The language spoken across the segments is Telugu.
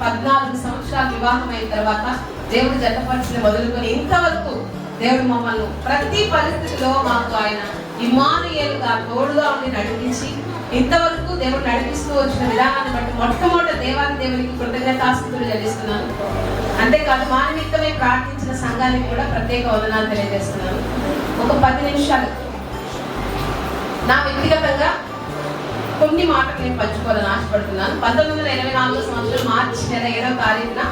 14 సంవత్సరాలు వివాహం అయిన తర్వాత దేవుడు జతపరిచిన మొదలుకొని ఇంతవరకు దేవుడు మమ్మల్ని ప్రతి పరిస్థితిలో మాకు ఆయన ఇమ్మానుయేలుగా తోడుగా ఉండి నడిపించి ఇంతవరకు దేవుడు నడిపిస్తూ వచ్చిన విధానాన్ని బట్టి మొట్టమొదటి దేవునికి కృతజ్ఞతాస్తుతులు చెల్లిస్తున్నాను. అంతేకాదు మా నిమిత్తమై ప్రార్థించిన సంఘానికి కూడా ప్రత్యేక వందనాలు తెలియజేస్తున్నాను. ఒక 10 నిమిషాలు నా వ్యక్తిగతంగా కొన్ని మాటలు నేను పంచుకోవాలని ఆశపడుతున్నాను. 1984 సంవత్సరం మార్చి నెల 7వ తారీఖున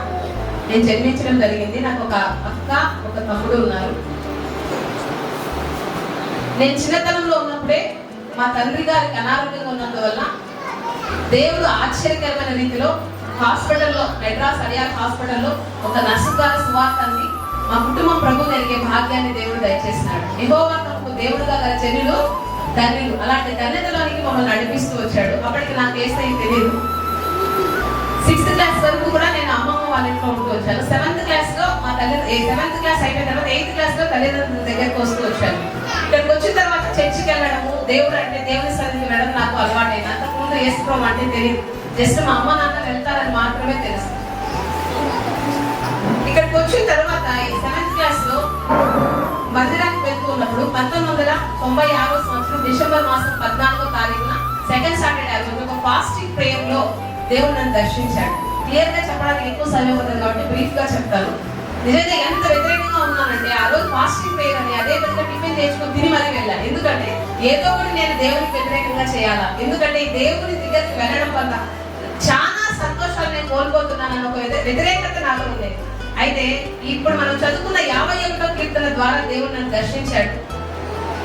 నేను జన్మించడం జరిగింది. నాకు ఒక అక్క ఒక తమ్ముడు ఉన్నారు. నేను చిన్నతనంలో ఉన్నప్పుడే మా తండ్రి గారికి అనారోగ్యంగా ఉన్నందువల్ల దేవుడు ఆశ్చర్యకరమైన రీతిలో హాస్పిటల్లో, మెడ్రాస్ అడియార్ హాస్పిటల్లో ఒక నర్సు గారి సువార్తని మా కుటుంబం ప్రభు జరిగే భాగ్యాన్ని దేవుడు దయచేసినాడు. యెహోవా తనకు దేవుడుగా గల జనులు ధన్యులు. అలాంటి ధన్యతలోనికి మమ్మల్ని నడిపిస్తూ వచ్చాడు. అప్పటికి నాకు ఏసై తెలియదు. 6th క్లాస్ వరకు కూడా నేను అమ్మమ్మ వాళ్ళ ఇంట్లో ఉంటూ వచ్చాను. 7th క్లాస్ లో మా తల్లి 7th క్లాస్ అయిపోయిన తర్వాత 8th క్లాస్ లో తల్లిదండ్రుల దగ్గరకు వస్తూ వచ్చాను. ఇక్కడికి వచ్చిన తర్వాత చర్చికి వెళ్ళడము, దేవుడు అంటే దేవుని సన్నిధికి వెళ్ళడం నాకు అలవాటైన. అంతకుముందు వేసుకోవడం అంటే తెలియదు. జస్ట్ మా అమ్మ నాన్న వెళ్తారని మాత్రమే తెలుసు. ఇక్కడికి వచ్చిన తర్వాత 7th క్లాస్ లో మందిరానికి వెళ్తూ ఉన్నప్పుడు 1996 సంవత్సరం డిసెంబర్ మాసం 14వ తారీఖున సెకండ్ సాటర్డే రోజు ఒక ఫాస్టింగ్ ప్రేయర్ లో దేవుడు నన్ను దర్శించాడు. క్లియర్ గా చెప్పడానికి ఎక్కువ సమయం ఉంటుంది కాబట్టి బ్రీఫ్ గా చెప్తాను. నిజంగా ఎంత వ్యతిరేకంగా ఉన్నానంటే ఆ రోజు ఫాస్టింగ్ ప్రేయర్ అని అదే విధంగా టిఫిన్ చేసుకుని తిని మరీ వెళ్ళాను. ఎందుకంటే ఏదో ఒకటి నేను దేవునికి వ్యతిరేకంగా చేయాలా, ఎందుకంటే ఈ దేవుని దగ్గరికి వెళ్ళడం వల్ల చాలా సంతోషాలు నేను కోల్పోతున్నానని ఒక వ్యతిరేకత నాలో ఉండేది. అయితే ఇప్పుడు మనం చదువుకున్న 51వ కీర్తన ద్వారా దేవుడు నన్ను దర్శించాడు.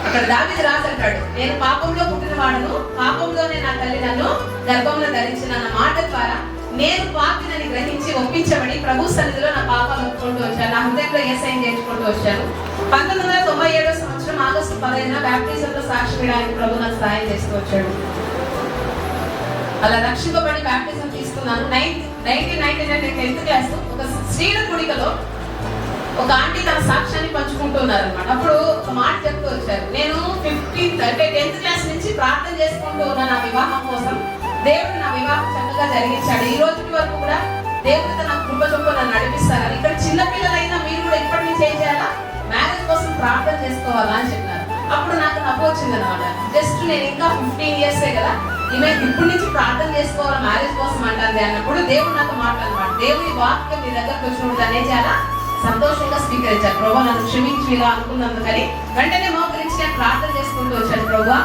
అక్కడ దావీదు రాజు అంటాడు, నేను పాపంలో పుట్టిన వాడును, పాపంలోనే నా తల్లి నన్ను గర్భంలో ధరించిన అన్న మాట ద్వారా నేను పాపినని గ్రహించి ఒప్పించబడి ప్రభు సన్నిధిలో నా పాపాలు ఒప్పుకుంటూ వచ్చాను. నా హృదయంలో యేసయ్యను చేర్చుకుంటూ వచ్చాను. 1997 సంవత్సరం ఆగస్టు 15న బ్యాప్టిజంలో సాక్షి వేయడానికి ప్రభు నాకు సహాయం చేస్తూ వచ్చాడు. అలా రక్షింపబడి బ్యాప్టిజం తీసుకున్నాను. 1999 10th క్లాస్ ఒక స్త్రీల గుడికలో ఒక ఆంటీ తన సాక్ష్యాన్ని పంచుకుంటున్నారు అనమాట. అప్పుడు ఒక మాట చెప్తూ వచ్చారు, నేను 10th క్లాస్ నుంచి ప్రార్థన చేసుకుంటూ ఉన్న నా వివాహం కోసం దేవుడు నా వివాహం చక్కగా జరిగించాడు. ఈ రోజుకి వరకు కూడా దేవుడితో నాకు కృప చొప్పున నన్ను నడిపిస్తారు. ఇక్కడ చిన్నపిల్లలైనా మీరు కూడా ఇప్పటి నుంచి ఏం చేయాలా, మ్యారేజ్ కోసం ప్రార్థన చేసుకోవాలా అని చెప్పినారు. అప్పుడు నాకు నవ్వు వచ్చింది అనమాట. జస్ట్ నేను ఇంకా 15 years కదా, ఈమె ఇప్పటి నుంచి ప్రార్థన చేసుకోవాలి మ్యారేజ్ కోసం అంటుంది అన్నప్పుడు దేవుడు నాతో మాట్లాడమాట, దేవుని వాక్యం మీ దగ్గరకు వచ్చినప్పుడు దాన్ని ఏం చేయాలా, సంతోషంగా స్వీకరించాను. ప్రభా నన్ను క్షమించి ఇలా అనుకున్నందుకని వెంటనే మోకరించి నేను ప్రార్థన చేసుకుంటూ వచ్చాను. ప్రభా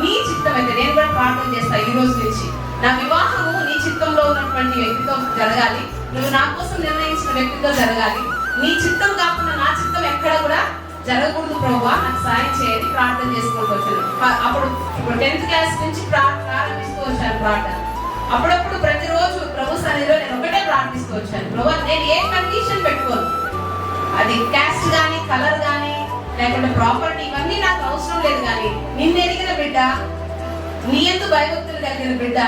నీ చిత్తం అయితే నేను కూడా ప్రార్థన చేస్తాను. ఈ రోజు నుంచి నా వివాహము నీ చిత్తంలో ఉన్నటువంటి వ్యక్తితో జరగాలి, నువ్వు నా కోసం నిర్ణయించిన వ్యక్తితో జరగాలి. నీ చిత్తం కాకుండా నా చిత్తం ఎక్కడ కూడా జరగకూడదు ప్రభా, నాకు సాయం చేయాలి ప్రార్థన చేసుకుంటూ వచ్చాను. అప్పుడు 10th క్లాస్ నుంచి ప్రారంభిస్తూ వచ్చాను ప్రార్థన. అప్పుడప్పుడు ప్రతిరోజు ప్రభు సన్నిధిలో నేను ఒకటే ప్రార్థిస్తూ వచ్చాను, ప్రభా నేను ఏ కండిషన్ పెట్టుకోను, అది క్యాస్ట్ గానీ కలర్ గానీ లేకుంటే ప్రాపర్టీ ఇవన్నీ నాకు అవసరం లేదు, కానీ నిన్ను ఎరిగిన బిడ్డ, నీ యందు భయభక్తులు కలిగిన బిడ్డ,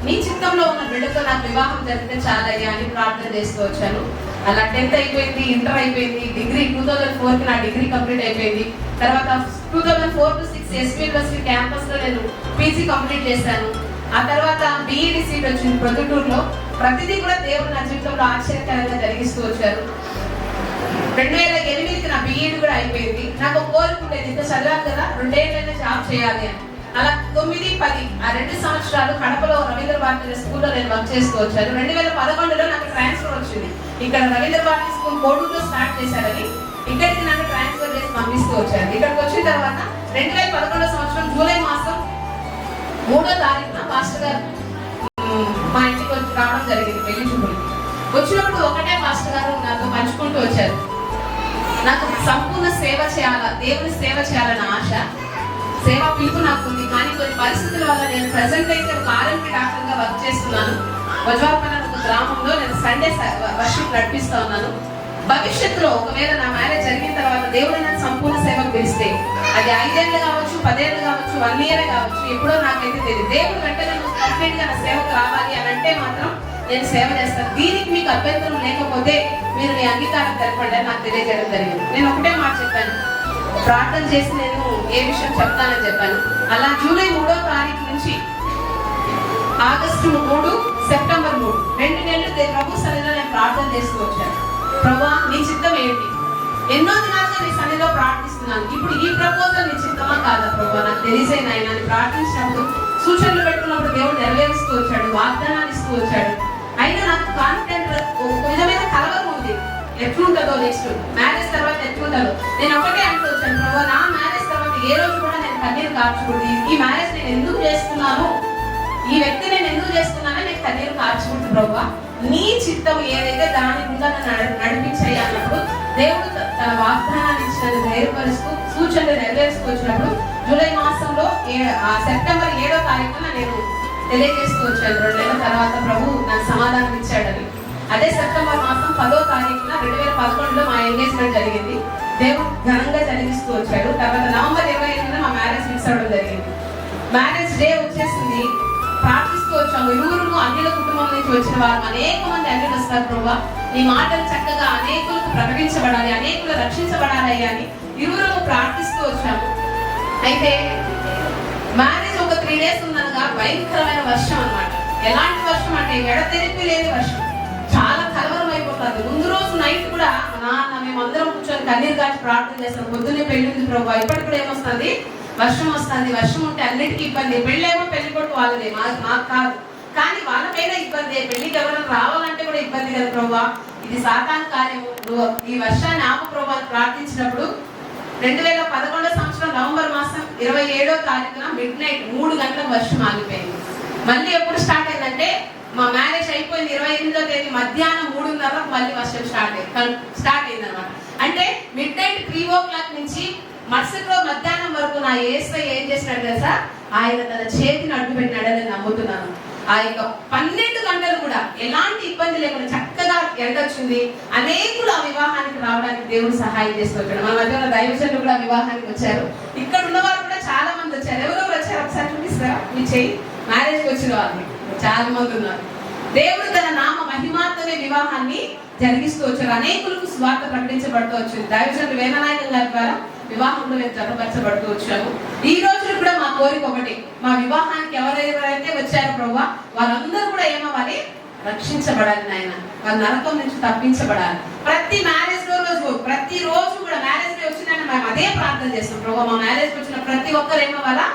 నీ చిత్తంలో ఉన్న బిడ్డతో నాకు వివాహం జరిగితే చాలయ్యా అని ప్రార్థన చేస్తూ వచ్చాను. అలా 10th అయిపోయింది, ఇంటర్ అయిపోయింది, డిగ్రీ 2004కి నా డిగ్రీ కంప్లీట్ అయిపోయింది. తర్వాత 2004 to 6 ఎస్వి యూనివర్సిటీ క్యాంపస్ లో నేను పీజీ కంప్లీట్ చేశాను. ఆ తర్వాత బిఈడి సీట్ వచ్చింది ప్రొద్దుటూరులో. ప్రతిదీ కూడా దేవుడు నా జీవితంలో ఆశ్చర్యకరంగా జరిగిస్తూ వచ్చారు. 2008కి నా బిఈడి కూడా అయిపోయింది. నాకు కోరిక ఉండేది, ఇంత చదివాను కదా 2 ఏళ్ళైనా జాబ్ చేయాలి అని. అలా 9, 10 ఆ 2 సంవత్సరాలు కడపలో రవీంద్ర భారతి స్కూల్లో నేను వర్క్ చేస్తూ వచ్చాను. 2011లో నాకు ట్రాన్స్ఫర్ వచ్చింది. ఇక్కడ రవీంద్ర భారతి స్కూల్ కోడూరులో స్టార్ట్ చేశారని ఇక్కడికి నన్ను ట్రాన్స్ఫర్ చేసి పంపిస్తూ వచ్చాను. ఇక్కడికి వచ్చిన తర్వాత 2011 సంవత్సరం జూలై మాసం 3వ తారీఖున పాస్టర్ గారు మా ఇంటికి రావడం జరిగింది పెళ్లి చూపులకి. వచ్చినప్పుడు ఒకటే పాస్టర్ గారు నాతో పంచుకుంటూ వచ్చారు, నాకు సంపూర్ణ సేవ చేయాలా, దేవుని సేవ చేయాలని ఆశ, సేవ పిలుపు నాకు ఉంది, కానీ కొన్ని పరిస్థితుల వల్ల నేను ప్రెసెంట్ అయితే ఒక ఆర్ఎంపీ డాక్టర్గా వర్క్ చేస్తున్నాను. వజ్వారపల్లి ఒక గ్రామంలో నేను సండే వర్షిప్ నడిపిస్తా ఉన్నాను. భవిష్యత్తులో ఒకవేళ నా మ్యారేజ్ జరిగిన తర్వాత దేవుడు నన్ను సంపూర్ణ సేవకు పిలిస్తే అది 5 ఏళ్ళు కావచ్చు, 10 ఏళ్ళు కావచ్చు, 1 year కావచ్చు, ఎప్పుడో నాకైతే తెలియదు. దేవుడు వెంటనే కంప్లీట్ గా నా సేవకు రావాలి అని అంటే మాత్రం నేను సేవ చేస్తాను. దీనికి మీకు అభ్యంతరం లేకపోతే మీరు మీ అంగీకారం తెలపండి అని నాకు తెలియజేయడం జరిగింది. నేను ఒకటే మాట చెప్పాను, ప్రార్థన చేసి నేను ఏ విషయం చెప్తానని చెప్పాను. అలా జూలై 3వ తారీఖు నుంచి ఆగస్టు 3, సెప్టెంబర్ 3 2 నెలలు ప్రభు సన్నిధిలో నేను ప్రార్థన చేస్తూ వచ్చాను. ప్రభువా నీ చిత్తం ఏంటి? ఎన్నో దినాలుగా నీ సన్నిధిలో ప్రార్థిస్తున్నాను. ఇప్పుడు ఈ ప్రపోజల్ నీ చిత్తమా కాదా ప్రభువా నాకు తెలిసే నాయన అని ప్రార్థించినప్పుడు, సూచనలు పెట్టుకున్నప్పుడు దేవుడు నెరవేరుస్తూ వచ్చాడు, వాగ్దానాలు ఇస్తూ వచ్చాడు. అయినా నాకు కాన్ఫిడెంట్ ఒక విధమైన కలవరం ఉంది. ఎట్లుంటుందో నెక్స్ట్ మ్యారేజ్ తర్వాత ఎట్లుంటుందో. నేను ఒకటే అంటూ వచ్చాను, ప్రభు నా మ్యారేజ్ తర్వాత ఏ రోజు కూడా నేను కన్నీరు కార్చకూడదు. ఈ మ్యారేజ్ నేను ఎందుకు చేస్తున్నాను, ఈ వ్యక్తి నేను ఎందుకు చేస్తున్నానో నేను కన్నీరు కార్చకూడదు ప్రభు. నీ చిత్తం ఏదైతే దాని గుండా నన్ను నడిపించాయి అన్నప్పుడు దేవుడు తన వాగ్దానాన్ని ఇచ్చినది ధైర్యపరుస్తూ సూచనలు నెరవేరుస్తూ వచ్చినప్పుడు జూలై మాసంలో సెప్టెంబర్ 7వ తారీఖున నేను తెలియజేస్తూ వచ్చాను. 2 నెలల తర్వాత ప్రభు నాకు సమాధానం ఇచ్చాడని. అదే సెప్టెంబర్ మాసం 10వ తారీఖున 2011లో మా ఎంగేజ్మెంట్ జరిగింది. దేవుడు ఘనంగా జరిగిస్తూ వచ్చాడు. తర్వాత నవంబర్ 28న మా మ్యారేజ్ ఫిక్స్ అవ్వడం జరిగింది. మ్యారేజ్ డే వచ్చేసింది. ప్రార్థిస్తూ వచ్చాము. ఇరువురు అన్యుల కుటుంబం నుంచి వచ్చిన వారు అనేక మంది అన్యులు వస్తారు ప్రభా. నీ మాటలు చక్కగా అనేకులకు ప్రకటించబడాలి, అనేకులు రక్షించబడాలి అని ఇరువురు ప్రార్థిస్తూ వచ్చాము. అయితే మ్యారేజ్ ఒక 3 days ఉందనగా భయంకరమైన వర్షం అన్నమాట. ఎలాంటి వర్షం అంటే ఎడతెరిపి లేని వర్షం. చాలా కలవరం అయిపోతుంది. ముందు రోజు నైట్ కూడా నాన్న మేమందరం కూర్చొని కన్నీరు కాచి ప్రార్థన చేస్తాం. పొద్దున్నే పెళ్లి ఉంది ప్రభు, ఇప్పటికి కూడా ఏమొస్తుంది, వర్షం వస్తుంది. వర్షం ఉంటే అన్నిటికీ ఇబ్బంది. పెళ్ళేమో పెళ్లి కొట్టు వాళ్ళదే, మాకు కాదు. కానీ వాళ్ళకైనా ఇబ్బంది. పెళ్లికి ఎవరైనా రావాలంటే కూడా ఇబ్బంది కదా ప్రభు. ఇది సాతాను కార్యము. నువ్వు ఈ వర్షాన్ని ఆపు ప్రభు అని ప్రార్థించినప్పుడు 2011 సంవత్సరం నవంబర్ మాసం 27వ తారీఖున midnight 3 గంటలకు వర్షం ఆగిపోయింది. మళ్ళీ ఎప్పుడు స్టార్ట్ అయిందంటే మా మ్యారేజ్ అయిపోయింది 28వ తేదీ మధ్యాహ్నం 3:30కు మళ్ళీ వర్షం స్టార్ట్ అయింది అనమాట. అంటే midnight 3 o'clock నుంచి మరుసటి రోజు మధ్యాహ్నం వరకు నా యేసయ్య ఏం చేసినట్టు తెలుసా, ఆయన తన చేతిని అడ్డుపెట్టినాడని నమ్ముతున్నాను. ఆ యొక్క 12 గంటలు కూడా ఎలాంటి ఇబ్బంది లేకుండా చక్కగా ఎండ వచ్చింది. అనేకులు ఆ వివాహానికి రావడానికి దేవుడు సహాయం చేస్తున్నాడు. మన మధ్య ఉన్న దైవజనులు కూడా వివాహానికి వచ్చారు. ఇక్కడ ఉన్న వారు కూడా చాలా మంది వచ్చారు. ఎవరెవరు వచ్చారు ఒకసారి చూపిస్తారా మీ చెయ్యి? మ్యారేజ్కి వచ్చిన వాళ్ళు చాలా మంది ఉన్నారు. దేవుడు తన నామ మహిమార్థమే వివాహాన్ని జరిగిస్తూ వచ్చారు. అనేకులకు స్వార్థ ప్రకటించబడుతూ వచ్చింది. దైవజనులు వేమనాయకం గారి ద్వారా వివాహంలో మేము జతపరచబడుతూ వచ్చాము. ఈ రోజు కూడా మా కోరిక ఒకటి, మా వివాహానికి ఎవరెవరైతే వచ్చారో ప్రభువా వారందరూ కూడా ఏమవ్వాలి, రక్షించబడాలి నాయన. వాళ్ళ నరకం నుంచి తప్పించబడాలి. ప్రతి మ్యారేజ్ ప్రతి రోజు కూడా మ్యారేజ్ డే వచ్చిందని మేము అదే ప్రార్థన చేస్తాం. ప్రభు మా మ్యారేజ్ వచ్చిన ప్రతి ఒక్కరు ఏమవ్వాలా,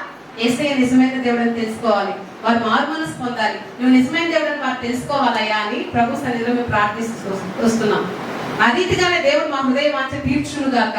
యేసయ్య నిజమైన దేవుడని తెలుసుకోవాలి, వారు మారు మనసు పొందాలి, నువ్వు నిజమైన దేవుడని వారు తెలుసుకోవాలయ్యా అని ప్రభు సన్నిధిలో మేము ప్రార్థిస్తూ వస్తున్నాం. ఆ రీతిగానే దేవుడు మా హృదయ వాంఛ తీర్చును గాక.